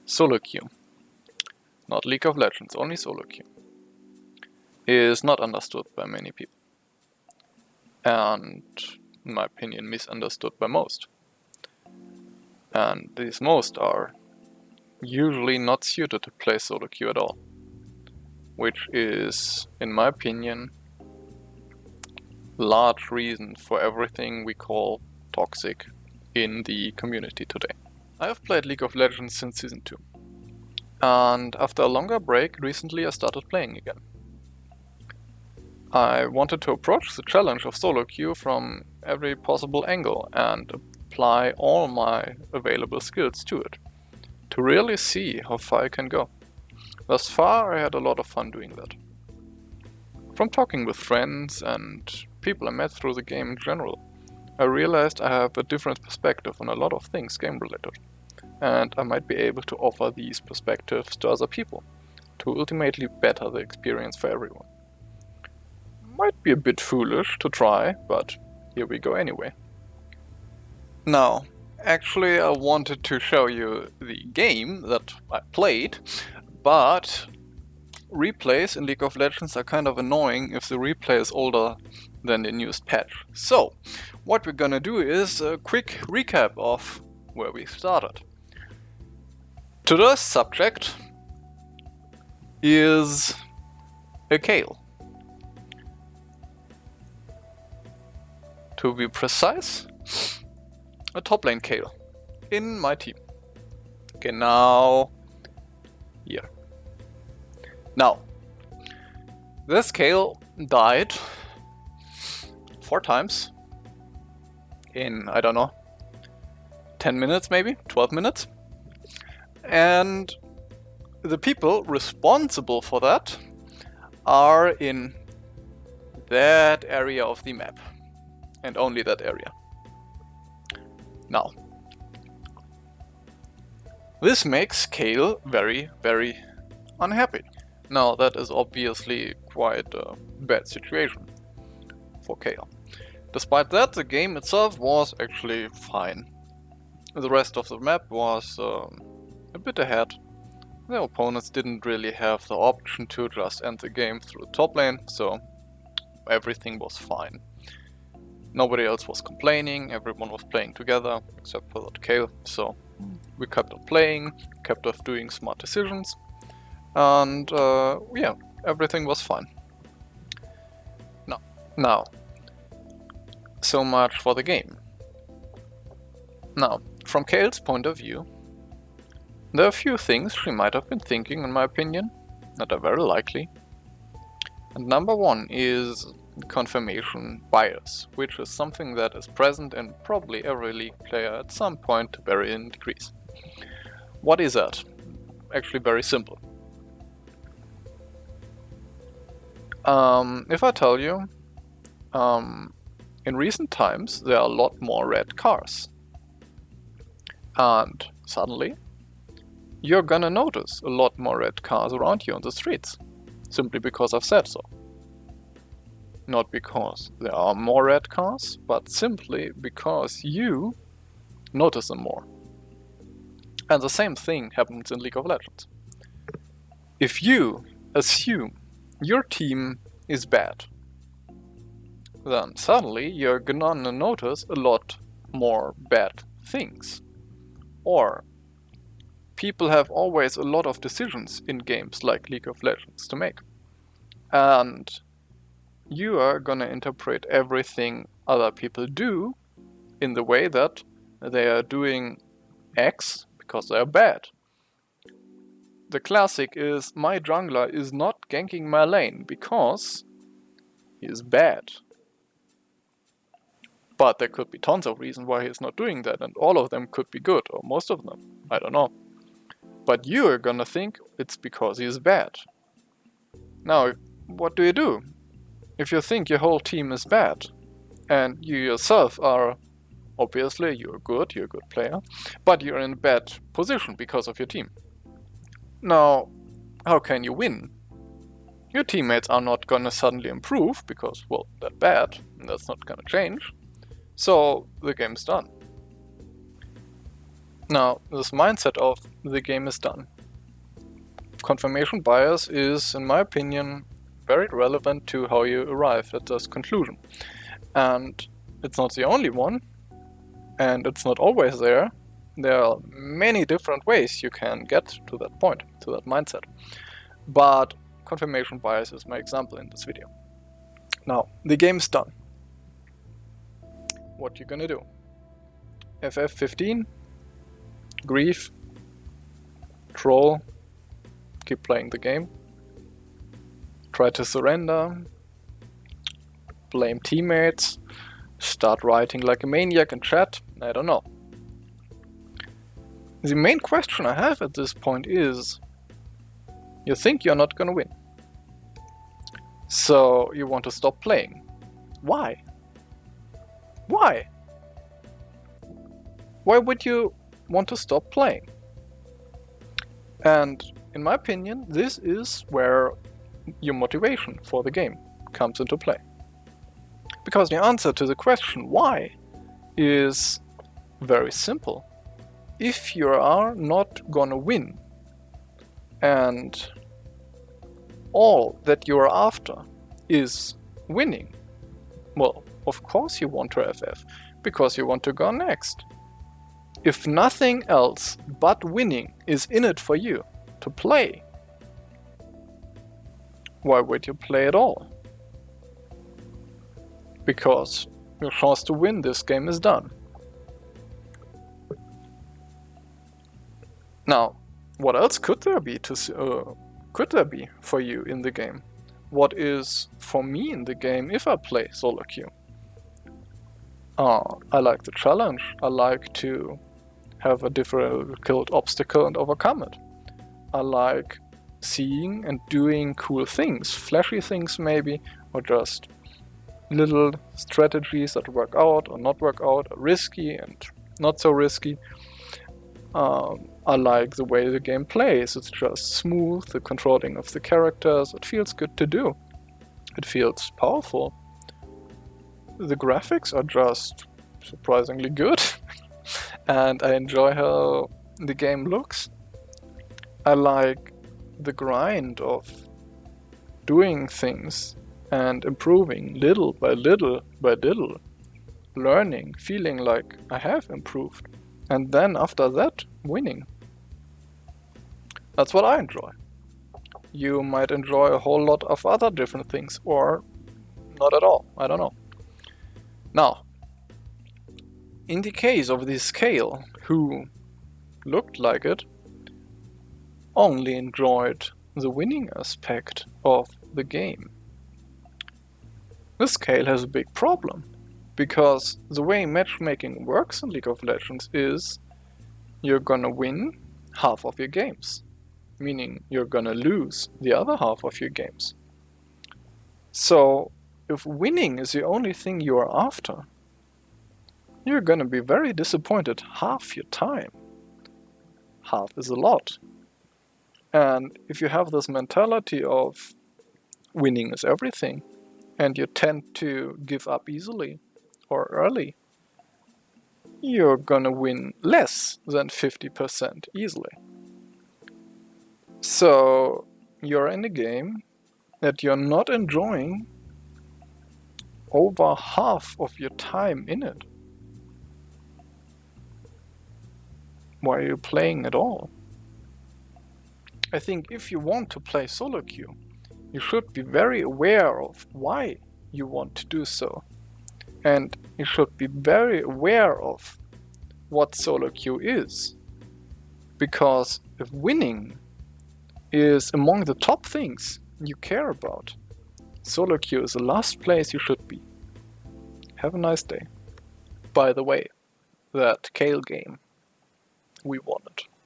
SoloQ, not League of Legends, only SoloQ, is not understood by many people. And, in my opinion, misunderstood by most. And these most are usually not suited to play SoloQ at all. Which is, in my opinion, large reason for everything we call toxic in the community today. I have played League of Legends since Season 2. And after a longer break, recently I started playing again. I wanted to approach the challenge of SoloQ from every possible angle and apply all my available skills to it, to really see how far I can go. Thus far I had a lot of fun doing that. From talking with friends and people I met through the game in general, I realized I have a different perspective on a lot of things game related, and I might be able to offer these perspectives to other people, to ultimately better the experience for everyone. Might be a bit foolish to try, but here we go anyway. Now, actually I wanted to show you the game that I played, but replays in League of Legends are kind of annoying if the replay is older than the newest patch. So, what we're gonna do is a quick recap of where we started. Today's subject is a Kayle. To be precise, a top lane Kayle in my team. Okay, now here. Now, this Kayle died 4 times in, I don't know, 10 minutes maybe, 12 minutes. And the people responsible for that are in that area of the map. And only that area. Now, this makes Kayle very, very unhappy. Now, that is obviously quite a bad situation for Kayle. Despite that, the game itself was actually fine. The rest of the map was a bit ahead. The opponents didn't really have the option to just end the game through the top lane, so everything was fine. Nobody else was complaining, everyone was playing together, except for that Kayle, so we kept on playing, kept on doing smart decisions, and yeah, everything was fine. Now, so much for the game. Now, from Kayle's point of view, there are a few things she might have been thinking, in my opinion, that are very likely. And number one is confirmation bias, which is something that is present in probably every League player at some point to varying degrees. What is that? Actually very simple. If I tell you, in recent times there are a lot more red cars, and suddenly you're gonna notice a lot more red cars around you on the streets, simply because I've said so. Not because there are more red cars, but simply because you notice them more. And the same thing happens in League of Legends. If you assume your team is bad, then suddenly you're gonna notice a lot more bad things. Or people have always a lot of decisions in games like League of Legends to make. And you are gonna interpret everything other people do in the way that they are doing X because they are bad. The classic is, my jungler is not ganking my lane because he is bad. But there could be tons of reasons why he's not doing that, and all of them could be good, or most of them, I don't know. But you are gonna think it's because he is bad. Now, what do? If you think your whole team is bad, and you yourself are, obviously you're a good player, but you're in a bad position because of your team. Now, how can you win? Your teammates are not gonna suddenly improve because, well, they're bad, and that's not gonna change. So the game's done. Now, this mindset of the game is done. Confirmation bias is, in my opinion, very relevant to how you arrive at this conclusion. And it's not the only one, and it's not always there. There are many different ways you can get to that point, to that mindset. But confirmation bias is my example in this video. Now, the game's done. What you gonna do? FF15, grief, troll, keep playing the game, try to surrender, blame teammates, start writing like a maniac in chat, I don't know. The main question I have at this point is, you think you're not gonna win, so you want to stop playing. Why? Why? Why would you want to stop playing? And in my opinion, this is where your motivation for the game comes into play. Because the answer to the question why is very simple. If you are not gonna win, and all that you're after is winning, well, of course you want to FF, because you want to go next. If nothing else but winning is in it for you to play, why would you play at all? Because your chance to win this game is done. Now, what else could there be for you in the game? What is for me in the game if I play SoloQ? I like the challenge. I like to have a difficult obstacle and overcome it. I like seeing and doing cool things, flashy things maybe, or just little strategies that work out or not work out, or risky and not so risky. I like the way the game plays. It's just smooth, the controlling of the characters. It feels good to do. It feels powerful. The graphics are just surprisingly good. And I enjoy how the game looks. I like the grind of doing things and improving little by little by little. Learning, feeling like I have improved. And then after that, winning. That's what I enjoy. You might enjoy a whole lot of other different things, or not at all, I don't know. Now, in the case of this Kale, who looked like it, only enjoyed the winning aspect of the game. This Kale has a big problem, because the way matchmaking works in League of Legends is you're gonna win half of your games, meaning you're gonna lose the other half of your games. So if winning is the only thing you are after, you're gonna be very disappointed half your time. Half is a lot. And if you have this mentality of winning is everything, and you tend to give up easily or early, you're gonna win less than 50% easily. So you're in a game that you're not enjoying over half of your time in it. Why are you playing at all? I think if you want to play SoloQ, you should be very aware of why you want to do so. And you should be very aware of what SoloQ is. Because if winning is among the top things you care about, SoloQ is the last place you should be. Have a nice day. By the way, that Kale game, we won it.